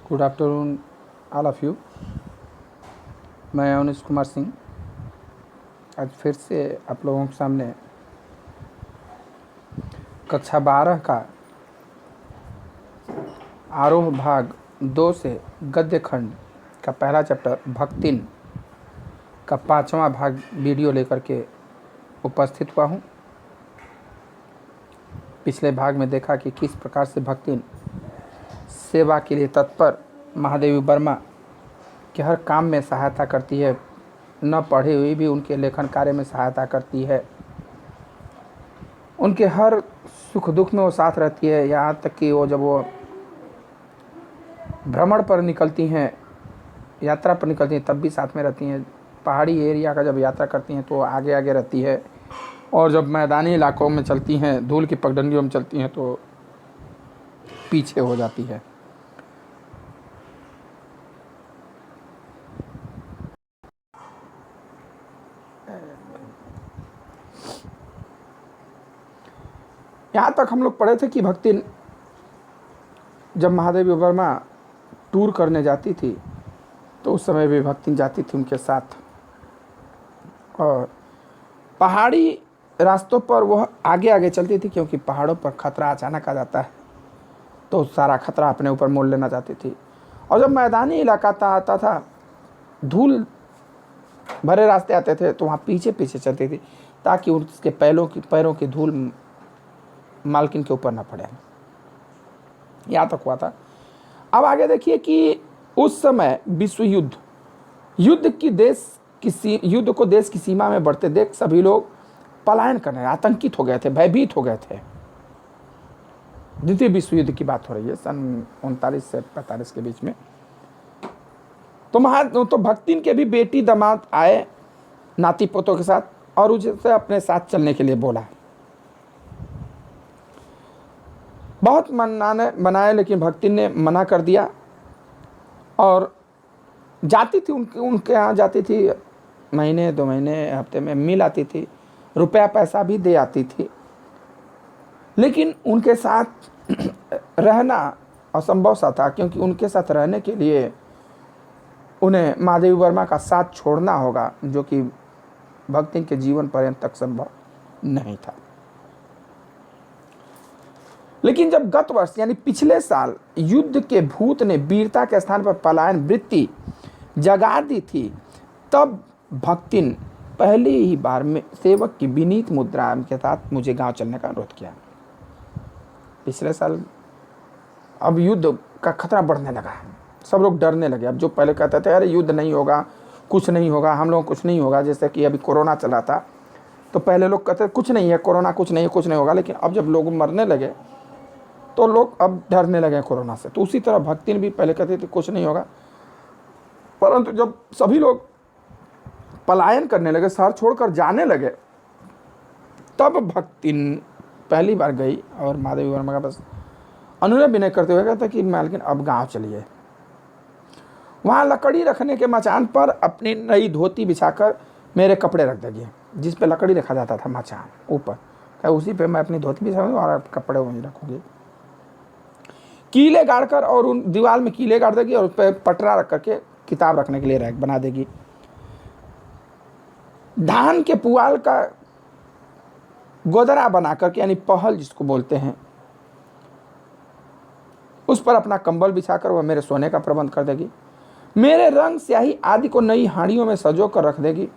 Good afternoon all of you. मैं अनिश कुमार सिंह आज फिर से आप लोगों के सामने कक्षा 12 का आरोह भाग 2 से गद्य खंड का पहला चैप्टर भक्तिन का 5वां भाग वीडियो लेकर के उपस्थित हुआ हूँ। पिछले भाग में देखा कि किस प्रकार से भक्तिन सेवा के लिए तत्पर महादेवी वर्मा के हर काम में सहायता करती है, न पढ़े हुए भी उनके लेखन कार्य में सहायता करती है, उनके हर सुख दुख में वो साथ रहती है। यहाँ तक कि वो जब वो भ्रमण पर निकलती हैं, यात्रा पर निकलती हैं, तब भी साथ में रहती हैं। पहाड़ी एरिया का जब यात्रा करती हैं तो आगे आगे रहती है, और जब मैदानी इलाकों में चलती हैं, धूल की पगडंडियों में चलती हैं तो पीछे हो जाती है। यहाँ तक हम लोग पढ़े थे कि भक्तिन जब महादेवी वर्मा टूर करने जाती थी तो उस समय भी भक्तिन जाती थी उनके साथ, और पहाड़ी रास्तों पर वह आगे आगे चलती थी क्योंकि पहाड़ों पर खतरा अचानक आ जाता है तो सारा खतरा अपने ऊपर मोल लेना चाहती थी। और जब मैदानी इलाका आता था, धूल भरे रास्ते आते थे तो वहाँ पीछे पीछे चलती थी ताकि उसके पैरों की धूल मालकिन के ऊपर ना पड़े। यहाँ तक हुआ था। अब आगे देखिए कि उस समय विश्व युद्ध को देश की सीमा में बढ़ते देख सभी लोग पलायन करने, आतंकित हो गए थे, भयभीत हो गए थे। द्वितीय विश्व युद्ध की बात हो रही है, सन 39 से 45 के बीच में। तो भक्तिन के भी बेटी दामाद आए नाती पोतों के साथ, और उसे अपने साथ चलने के लिए बोला। बहुत मनाए लेकिन भक्तिन ने मना कर दिया, और जाती थी उनके यहाँ जाती थी, महीने 2 महीने हफ्ते में मिल आती थी, रुपया पैसा भी दे आती थी, लेकिन उनके साथ रहना असंभव सा था क्योंकि उनके साथ रहने के लिए उन्हें महादेवी वर्मा का साथ छोड़ना होगा, जो कि भक्तिन के जीवन पर्यंत तक संभव नहीं था। लेकिन जब गत वर्ष यानी पिछले साल युद्ध के भूत ने वीरता के स्थान पर पलायन वृत्ति जगा दी थी, तब भक्तिन पहली ही बार में सेवक की विनीत मुद्रा के साथ मुझे गांव चलने का अनुरोध किया। पिछले साल अब युद्ध का खतरा बढ़ने लगा है, सब लोग डरने लगे। अब जो पहले कहते थे अरे युद्ध नहीं होगा, कुछ नहीं होगा, हम लोगों को कुछ नहीं होगा, जैसे कि अभी कोरोना चला था तो पहले लोग कहते कुछ नहीं है, कोरोना कुछ नहीं होगा, लेकिन अब जब लोग मरने लगे तो लोग अब डरने लगे कोरोना से। तो उसी तरह भक्तिन भी पहले कहते थे कुछ नहीं होगा, परंतु जब सभी लोग पलायन करने लगे, शहर छोड़कर जाने लगे, तब भक्तिन पहली बार गई और महादेवी वर्मा का बस अनुनय विनय करते हुए कहता कि मालकिन अब गांव चलिए। वहाँ लकड़ी रखने के मचान पर अपनी नई धोती बिछाकर मेरे कपड़े रख देगी, जिस पे लकड़ी रखा जाता था मचान ऊपर, उसी पे मैं अपनी धोती बिछाऊंगी और कपड़े वहीं रखूंगी। कीले गाड़कर, और उन दीवार में कीले गाड़ देगी और उस पर पटरा रख करके किताब रखने के लिए रैक बना देगी। धान के पुआल का गोदरा बना करके, यानी पहल जिसको बोलते हैं, उस पर अपना कंबल बिछाकर वह मेरे सोने का प्रबंध कर देगी। मेरे रंग स्याही आदि को नई हाड़ियों में सजो कर रख देगी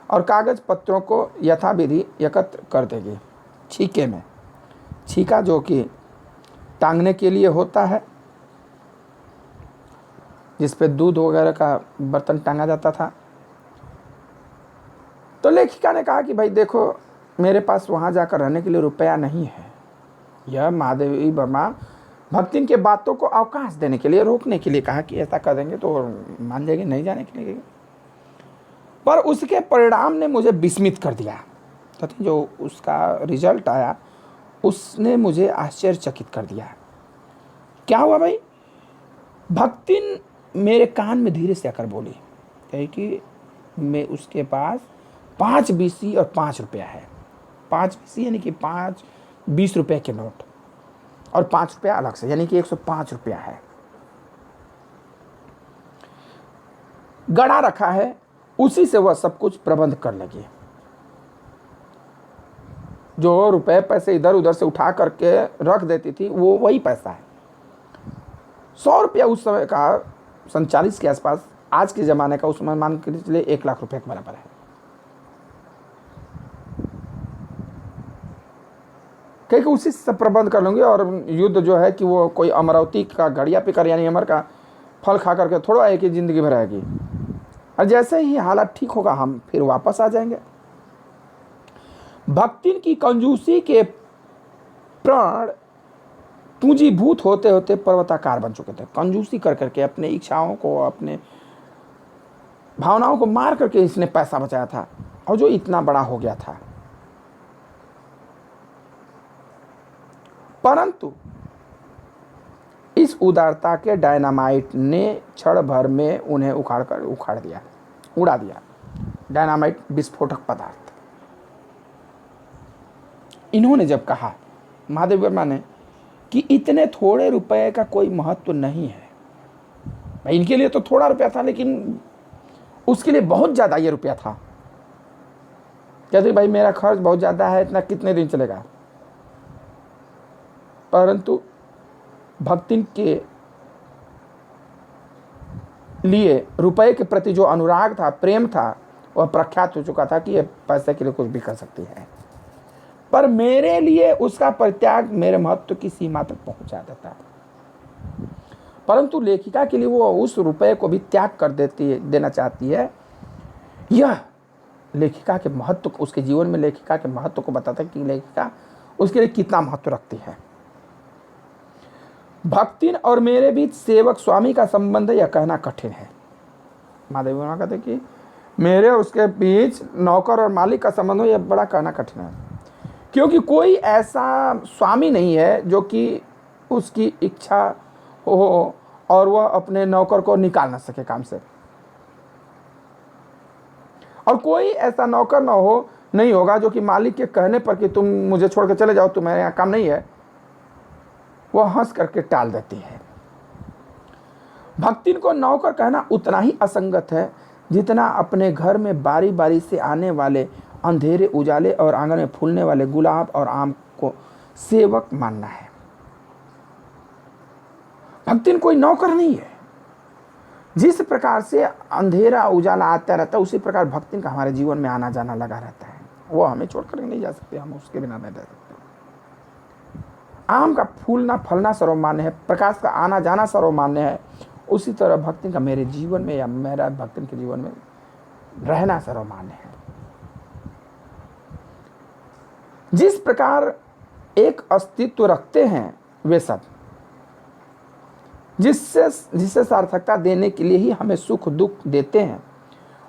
और कागज पत्रों को यथाविधि एकत्र कर देगी। छीके में, छीका जो कि टांगने के लिए होता है, जिस पे दूध वगैरह का बर्तन टांगा जाता था। तो लेखिका ने कहा कि भाई देखो, मेरे पास वहाँ जाकर रहने के लिए रुपया नहीं है। यह महादेवी वर्मा भक्तिन के बातों को अवकाश देने के लिए, रोकने के लिए कहा कि ऐसा कर देंगे तो मान जाएगी, नहीं जाने के लिए। पर उसके परिणाम ने मुझे विस्मित कर दिया। तो जो उसका रिजल्ट आया उसने मुझे आश्चर्यचकित कर दिया। क्या हुआ भाई? भक्तिन मेरे कान में धीरे से आकर बोली कि मैं उसके पास 5 बीसी और 5 रुपया है। 5 बीसी यानी कि 5 20 रुपये के नोट, और 5 रुपया अलग से, यानी कि 105 रुपया है। गड़ा रखा है, उसी से वह सब कुछ प्रबंध कर लगी। जो रुपए पैसे इधर उधर से उठा करके रख देती थी, वो वही पैसा है। 100 रुपया उस समय का 47 के आसपास, आज के ज़माने का उसमें मान के चलिए 1 लाख रुपए के बराबर है। क्योंकि उसी से प्रबंध कर लूँगी। और युद्ध जो है कि वो कोई अमरावती का घड़िया पिकर यानी अमर का फल खा करके थोड़ा एक ही ज़िंदगी भर आएगी। और जैसे ही हालात ठीक होगा हम फिर वापस आ जाएंगे। भक्तिन की कंजूसी के प्राण पूंजीभूत होते होते पर्वताकार बन चुके थे। कंजूसी कर करके अपने इच्छाओं को, अपने भावनाओं को मार करके इसने पैसा बचाया था और जो इतना बड़ा हो गया था। परंतु इस उदारता के डायनामाइट ने क्षण भर में उन्हें उड़ा दिया। डायनामाइट विस्फोटक पदार्थ। इन्होंने जब कहा, महादेव वर्मा ने, कि इतने थोड़े रुपए का कोई महत्व नहीं है। भाई इनके लिए तो थोड़ा रुपया था, लेकिन उसके लिए बहुत ज़्यादा ये रुपया था। कहते भाई मेरा खर्च बहुत ज़्यादा है, इतना कितने दिन चलेगा। परंतु भक्तिन के लिए रुपए के प्रति जो अनुराग था, प्रेम था, वह प्रख्यात हो चुका था कि यह पैसे के लिए कुछ भी कर सकती है। पर मेरे लिए उसका परित्याग मेरे महत्व की सीमा तक पहुंचा देता है। परंतु लेखिका के लिए वो उस रुपए को भी त्याग कर देना चाहती है। यह लेखिका के महत्व को, उसके जीवन में लेखिका के महत्व को बताता है कि लेखिका उसके लिए कितना महत्व रखती है। भक्तिन और मेरे बीच सेवक स्वामी का संबंध यह कहना कठिन है। महादेव वर्मा कहते कि मेरे और उसके बीच नौकर और मालिक का संबंध हो, यह बड़ा कहना कठिन है, क्योंकि कोई ऐसा स्वामी नहीं है जो कि उसकी इच्छा हो और वह अपने नौकर को निकाल ना सके काम से। और कोई ऐसा नौकर नहीं होगा जो कि मालिक के कहने पर कि तुम मुझे छोड़ के चले जाओ, तुम्हारे यहाँ काम नहीं है, वह हंस करके टाल देती है। भक्तिन को नौकर कहना उतना ही असंगत है जितना अपने घर में बारी बारी से आने वाले अंधेरे उजाले और आंगन में फूलने वाले गुलाब और आम को सेवक मानना है। भक्तिन कोई नौकर नहीं है। जिस प्रकार से अंधेरा उजाला आता रहता है, उसी प्रकार भक्तिन का हमारे जीवन में आना जाना लगा रहता है। वो हमें छोड़कर नहीं जा सकते, हम उसके बिना नहीं रह सकते। आम का फूलना फलना सर्वमान्य है, प्रकाश का आना जाना सर्वमान्य है, उसी तरह भक्ति का मेरे जीवन में या मेरा भक्ति के जीवन में रहना सर्वमान्य है। जिस प्रकार एक अस्तित्व रखते हैं वे सब, जिससे सार्थकता देने के लिए ही हमें सुख दुख देते हैं,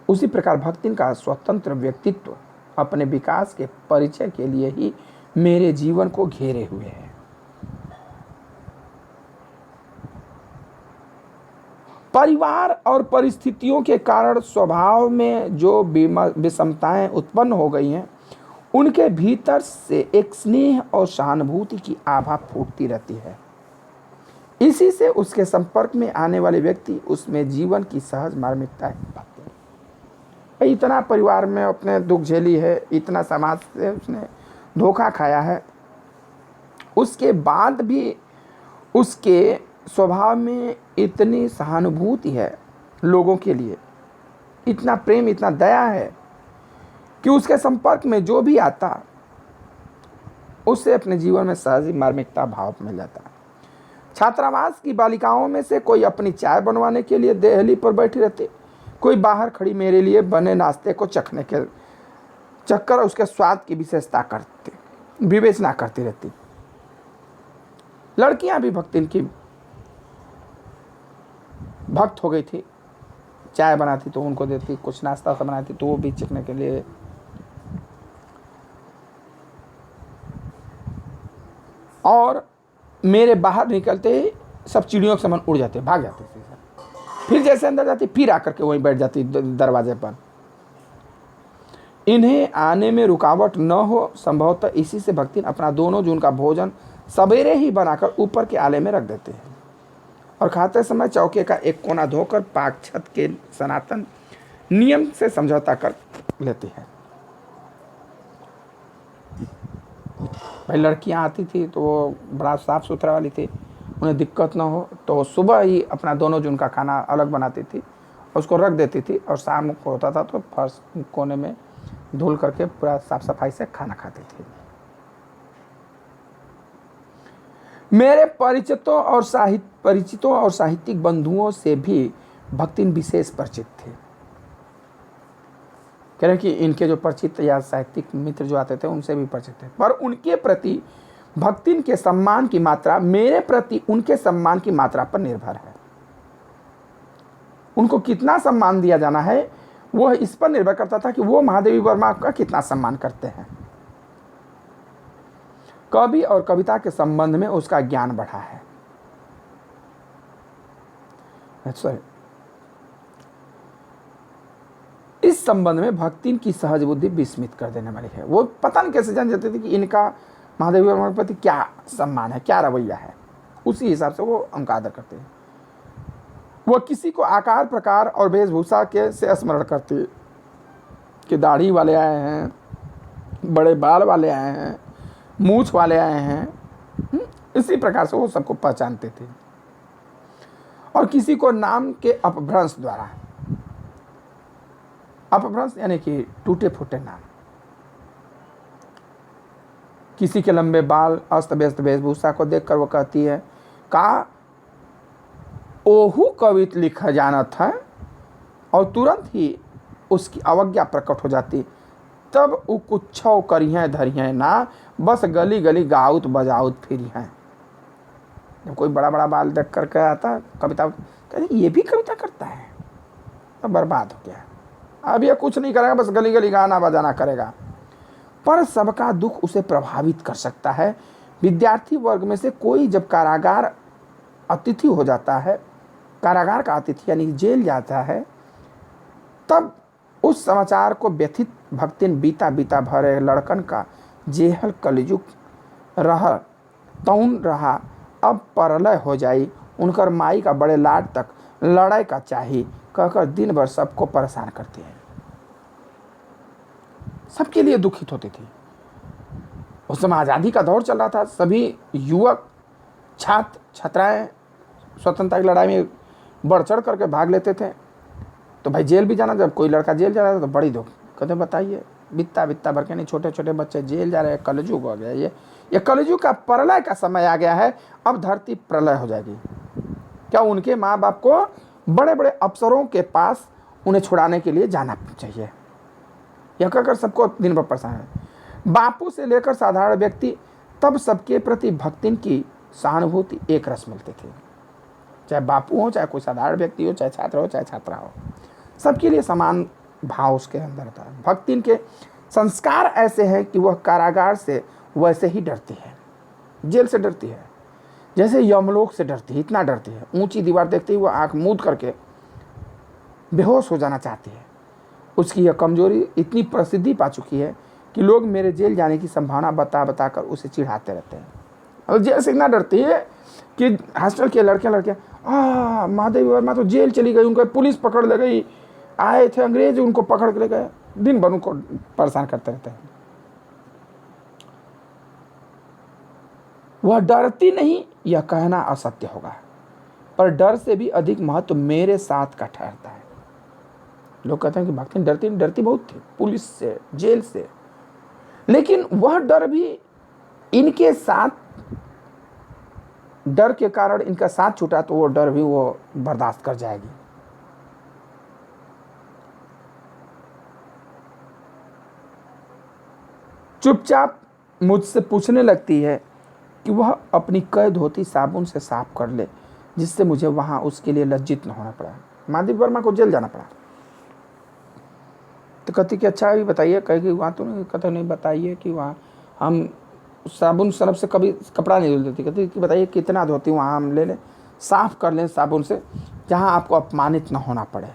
उसी प्रकार भक्ति का स्वतंत्र व्यक्तित्व अपने विकास के परिचय के लिए ही मेरे जीवन को घेरे हुए है। परिवार और परिस्थितियों के कारण स्वभाव में जो विषमताएं उत्पन्न हो गई हैं, उनके भीतर से एक स्नेह और सहानुभूति की आभा फूटती रहती है। इसी से उसके संपर्क में आने वाले व्यक्ति उसमें जीवन की सहज मार्मिकता पाते हैं। इतना परिवार में अपने दुख झेली है, इतना समाज से उसने धोखा खाया है, उसके बाद भी उसके स्वभाव में इतनी सहानुभूति है लोगों के लिए, इतना प्रेम, इतना दया है कि उसके संपर्क में जो भी आता उससे अपने जीवन में सहज मार्मिकता भाव मिल जाता। छात्रावास की बालिकाओं में से कोई अपनी चाय बनवाने के लिए देहली पर बैठी रहती, कोई बाहर खड़ी मेरे लिए बने नाश्ते को चखने के चक्कर उसके स्वाद की विवेचना करती रहती। लड़कियां भी भक्ति की भक्त हो गई थी, चाय बनाती तो उनको देती, कुछ नाश्ता सा बनाती तो वो भी चखने के लिए। और मेरे बाहर निकलते ही सब चिड़ियों के समान उड़ जाते, भाग जाते थे। फिर जैसे अंदर जाती फिर आकर के वहीं बैठ जाती दरवाजे पर। इन्हें आने में रुकावट न हो, संभवतः इसी से भक्ति अपना दोनों जून का भोजन सवेरे ही बनाकर ऊपर के आले में रख देते हैं और खाते समय चौके का एक कोना धोकर पाक छत के सनातन नियम से समझौता कर लेती है। भाई लड़कियां आती थी तो वो बड़ा साफ सुथरा वाली थी, उन्हें दिक्कत ना हो तो सुबह ही अपना दोनों जन का खाना अलग बनाती थी, उसको रख देती थी, और शाम को होता था तो फर्श कोने में धुल करके पूरा साफ सफाई से खाना खाती थी। मेरे परिचितों और साहित्यिक बंधुओं से भी भक्तिन विशेष परिचित थे। कह रहे कि इनके जो परिचित या साहित्यिक मित्र जो आते थे उनसे भी परिचित थे, पर उनके प्रति भक्तिन के सम्मान की मात्रा मेरे प्रति उनके सम्मान की मात्रा पर निर्भर है। उनको कितना सम्मान दिया जाना है वह इस पर निर्भर करता था कि वो महादेवी वर्मा का कितना सम्मान करते हैं। कवि और कविता के संबंध में उसका ज्ञान बढ़ा है। इस संबंध में भक्तिन की सहज बुद्धि विस्मित कर देने वाली है। वो पता नहीं कैसे जान जाते थे कि इनका महादेवी वर्मा के प्रति क्या सम्मान है, क्या रवैया है, उसी हिसाब से वो उनका आदर करते हैं। वह किसी को आकार प्रकार और वेशभूषा के से स्मरण करते कि दाढ़ी वाले आए हैं, बड़े बाल वाले आए हैं, मूछ वाले आए हैं, इसी प्रकार से वो सबको पहचानते थे। और किसी को नाम के अपभ्रंश द्वारा, अपभ्रंश यानी कि टूटे फूटे नाम, किसी के लंबे बाल अस्त व्यस्त वेशभूषा को देखकर वो कहती है का ओहू कवित लिखा जानत है, और तुरंत ही उसकी अवज्ञा प्रकट हो जाती। तब वो कुछौ करिहें धरिहें ना, बस गली गली गाउत बजाउत फिरी हैं। जब कोई बड़ा बड़ा बाल देख करके आता कविता, कहते ये भी कविता करता है, तो बर्बाद हो गया, अब ये कुछ नहीं करेगा, बस गली गली गाना बजाना करेगा। पर सबका दुख उसे प्रभावित कर सकता है। विद्यार्थी वर्ग में से कोई जब कारागार अतिथि हो जाता है, कारागार का अतिथि यानी जेल जाता है, तब उस समाचार को व्यथित भक्तिन बीता बीता भरे लड़कन का जेहल कलयुग रह तौन रहा, अब परलय हो जाई, उनकर माई का बड़े लाड तक लड़ाई का चाही, कहकर दिन भर सबको परेशान करती है। सबके लिए दुखित होती थी। उस समय आज़ादी का दौर चल रहा था, सभी युवक छात्र छात्राएं स्वतंत्रता की लड़ाई में बढ़ चढ़ करके भाग लेते थे। तो भाई जेल भी जाना, जब कोई लड़का जेल जा रहा था तो बड़ी दुख, कहते बताइए बित्ता बित्ता भर के नहीं, छोटे छोटे बच्चे जेल जा रहे हैं, कलयुग हो गया, ये कलयुग का प्रलय का समय आ गया है, अब धरती प्रलय हो जाएगी। क्या उनके माँ बाप को बड़े बड़े अफसरों के पास उन्हें छुड़ाने के लिए जाना चाहिए? यह कहकर सबको दिन भर परेशान है। बापू से लेकर साधारण व्यक्ति तब सबके प्रति भक्तिन की सहानुभूति एक रस मिलते थे। चाहे बापू हो, चाहे कोई साधारण व्यक्ति हो, चाहे छात्र हो, चाहे छात्रा हो, सबके लिए समान भाव उसके अंदर था। भक्तिन के संस्कार ऐसे हैं कि वह कारागार से वैसे ही डरती है, जेल से डरती है जैसे यमलोक से डरती है, इतना डरती है। ऊंची दीवार देखते ही वह आंख मूंद करके बेहोश हो जाना चाहती है। उसकी यह कमजोरी इतनी प्रसिद्धि पा चुकी है कि लोग मेरे जेल जाने की संभावना बता बता कर उसे चिढ़ाते रहते हैं। और जेल से इतना डरती है कि हॉस्टल के लड़कियां महादेवी वर्मा तो जेल चली गई, उनको पुलिस पकड़ ले गई, आए थे अंग्रेज उनको पकड़ के ले गए, दिन भर उनको परेशान करते रहते हैं। वह डरती नहीं, यह कहना असत्य होगा, पर डर से भी अधिक महत्व मेरे साथ का ठहरता है। लोग कहते हैं कि भक्ति डरती बहुत थी पुलिस से, जेल से, लेकिन वह डर भी इनके साथ, डर के कारण इनका साथ छूटा तो वो डर भी वो बर्दाश्त कर जाएगी। चुपचाप मुझसे पूछने लगती है कि वह अपनी कै धोती साबुन से साफ कर ले, जिससे मुझे वहां उसके लिए लज्जित न होना पड़ा। महादेवी वर्मा को जेल जाना पड़ा। तो कहती कि अच्छा अभी बताइए, कहेगी वहाँ तो नहीं, कहते नहीं बताइए कि वहाँ हम साबुन सरफ से कभी कपड़ा नहीं धुल देती। कहती कि बताइए कितना धोती, वहाँ हम ले लें, साफ कर लें साबुन से, जहाँ आपको अपमानित न होना पड़े।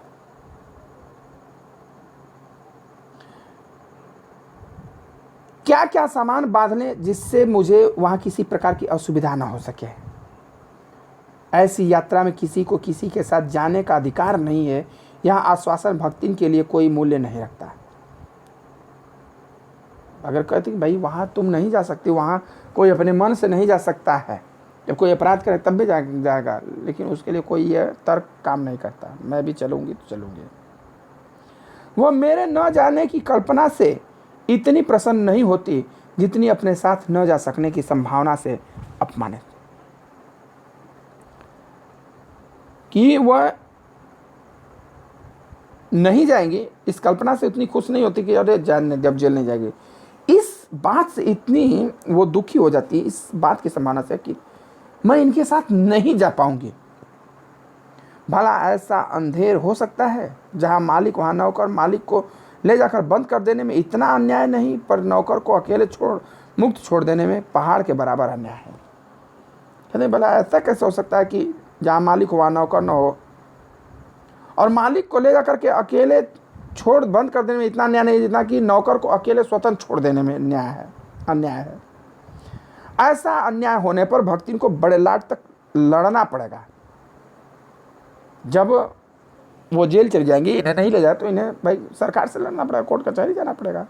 क्या क्या सामान बांध लें जिससे मुझे वहाँ किसी प्रकार की असुविधा न हो सके। ऐसी यात्रा में किसी को किसी के साथ जाने का अधिकार नहीं है, यहाँ आश्वासन भक्तिन के लिए कोई मूल्य नहीं रखता। अगर कहते कि भाई वहाँ तुम नहीं जा सकते, वहाँ कोई अपने मन से नहीं जा सकता है, जब कोई अपराध करे तब भी जाएगा, लेकिन उसके लिए कोई ये तर्क काम नहीं करता, मैं भी चलूँगी तो चलूँगी। वह मेरे न जाने की कल्पना से इतनी प्रसन्न नहीं होती जितनी अपने साथ न जा सकने की संभावना से अपमानित। कि वह नहीं जाएंगे इस कल्पना से उतनी खुश नहीं होती कि अरे जब जेल नहीं जाएगी, इस बात से इतनी वो दुखी हो जाती है, इस बात की संभावना से कि मैं इनके साथ नहीं जा पाऊंगी। भला ऐसा अंधेर हो सकता है जहां मालिक वहां नौकर, मालिक को ले जाकर बंद कर देने में इतना अन्याय नहीं, पर नौकर को अकेले मुक्त छोड़ देने में पहाड़ के बराबर अन्याय है। कहते भला ऐसा कैसे हो सकता है कि जहाँ मालिक वहाँ नौकर न हो, और मालिक को ले जाकर के अकेले छोड़ बंद कर देने में इतना अन्याय नहीं जितना कि नौकर को अकेले स्वतंत्र छोड़ देने में अन्याय है। ऐसा अन्याय होने पर भक्तिन को बड़े लाट तक लड़ना पड़ेगा। जब वो जेल चले जाएंगे, इन्हें नहीं ले जाए तो इन्हें भाई सरकार से लड़ना पड़ेगा, कोर्ट कचहरी जाना पड़ेगा।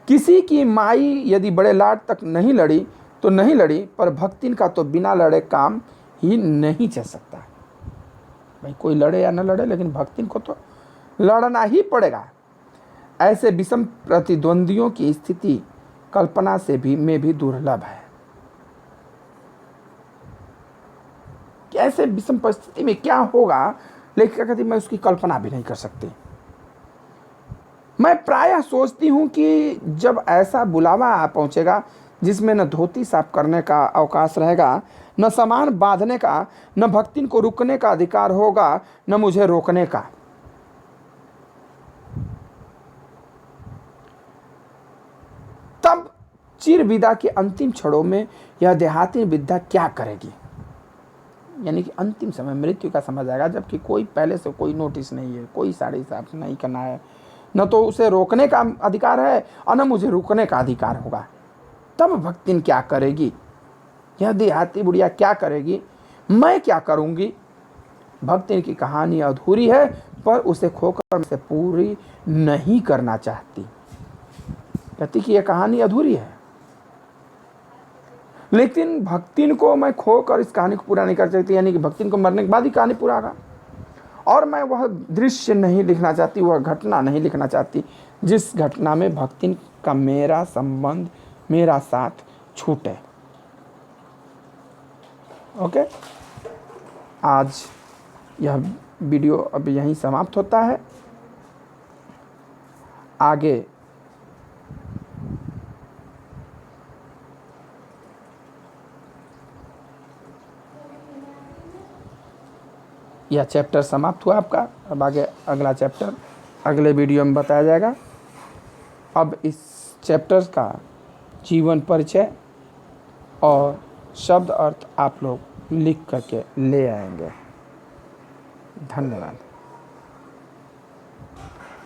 किसी की माई यदि बड़े लाट तक नहीं लड़ी तो नहीं लड़ी, पर भक्तिन का तो बिना लड़े काम ही नहीं चल सकता। भाई कोई लड़े या न लड़े, लेकिन भक्तिन को तो लड़ना ही पड़ेगा। ऐसे विषम प्रतिद्वंदियों की स्थिति कल्पना से में भी दुर्लभ है। कि ऐसे विषम परिस्थिति में क्या होगा, लेकिन कहती मैं उसकी कल्पना भी नहीं कर सकती। मैं प्रायः सोचती हूँ कि जब ऐसा बुलावा आ पहुँचेगा जिसमें न धोती साफ करने का अवकाश रहेगा, न सामान बांधने का, न भक्तिन को रुकने का अधिकार होगा, न मुझे रोकने का। तब चिर विदा के अंतिम क्षणों में यह देहाती विद्या क्या करेगी? यानी कि अंतिम समय, मृत्यु का समय आएगा जबकि कोई पहले से कोई नोटिस नहीं है, कोई साड़ी साफ नहीं करना है, न तो उसे रोकने का अधिकार है और न मुझे रुकने का अधिकार होगा। तब भक्तिन क्या करेगी? यह देहाती बुढ़िया क्या करेगी? मैं क्या करूंगी? भक्तिन की कहानी अधूरी है, पर उसे खोकर से पूरी नहीं करना चाहती। कहती कि यह कहानी अधूरी है, लेकिन भक्तिन को मैं खोकर इस कहानी को पूरा नहीं कर सकती। यानी कि भक्तिन को मरने के बाद ही कहानी पूरा होगा। और मैं वह दृश्य नहीं लिखना चाहती, वह घटना नहीं लिखना चाहती जिस घटना में भक्तिन का मेरा संबंध, मेरा साथ छूटे। ओके, आज यह वीडियो अब यहीं समाप्त होता है। आगे यह चैप्टर समाप्त हुआ आपका। अब आगे अगला चैप्टर अगले वीडियो में बताया जाएगा। अब इस चैप्टर का जीवन परिचय और शब्द अर्थ आप लोग लिख करके ले आएंगे। धन्यवाद।